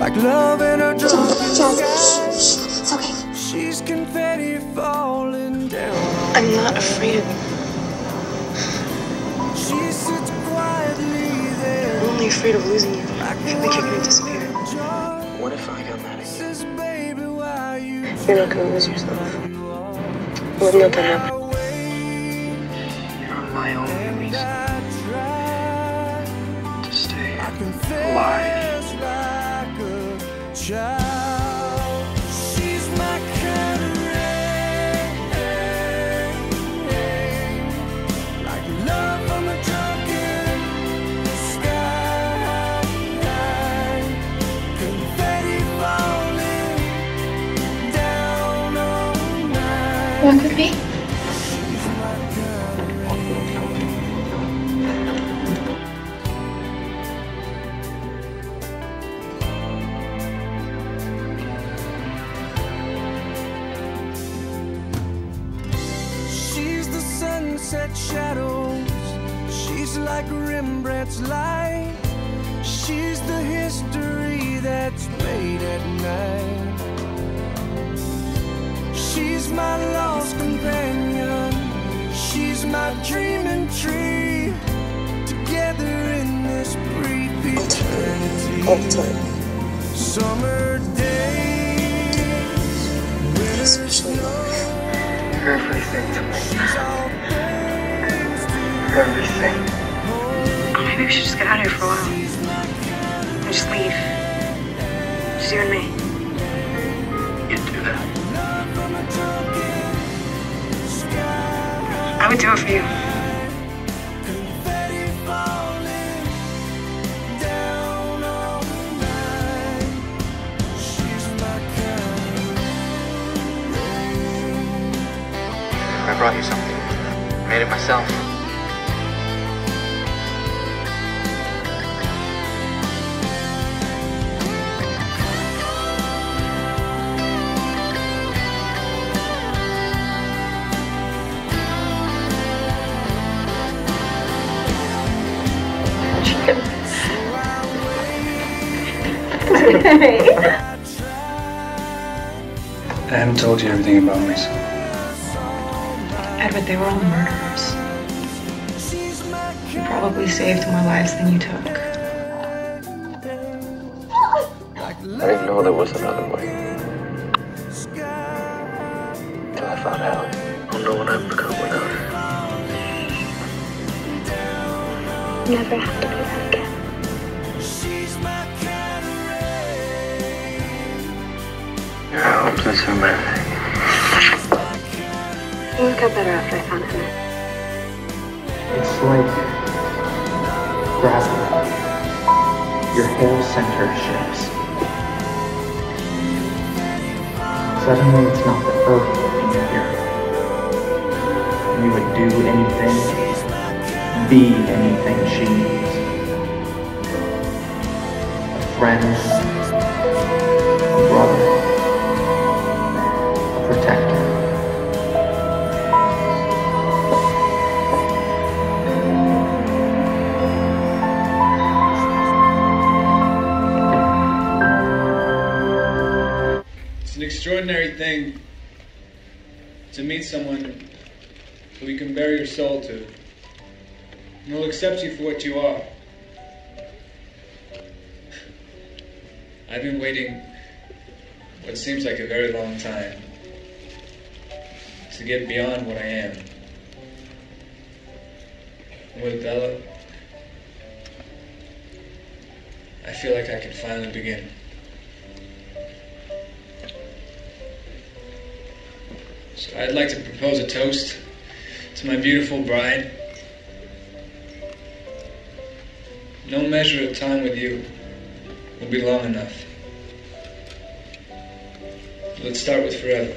like love in a drunken sky. It's okay. She's confetti falling down. I'm not afraid of you. She sits quietly there. I'm only afraid of losing you. I feel like you're gonna disappear. What if I got mad at you? You're not gonna lose yourself. We'll let that happen. You're my only reason to stay alive. She's my kind of rain, like love from a drunken sky, confetti falling down on night. Walk with me. Sunset shadows, she's like Rembrandt's light. She's the history that's made at night. She's my lost companion, she's my dreaming tree. Together in this brief eternity. All the time. Summer days, winter Especially snow. You're everything to me. Everything. Maybe we should just get out of here for a while. And just leave. Just you and me. You'd do that. I would do it for you. I brought you something. Made it myself. I haven't told you everything about myself. Edward, they were all murderers. You probably saved more lives than you took. I didn't know there was another way. Till I found out. I don't know what I've become without her. Never have to do that again. You're hopeless romantic. Things got better after I found him. It's like gravity. Your whole center shifts. Suddenly it's not the earth anymore. You would do anything, be anything she needs. A friend, a brother, a protector. It's an extraordinary thing to meet someone who you can bare your soul to, and will accept you for what you are. I've been waiting what seems like a very long time to get beyond what I am. And with Bella, I feel like I can finally begin. So I'd like to propose a toast to my beautiful bride. No measure of time with you will be long enough. Let's start with forever.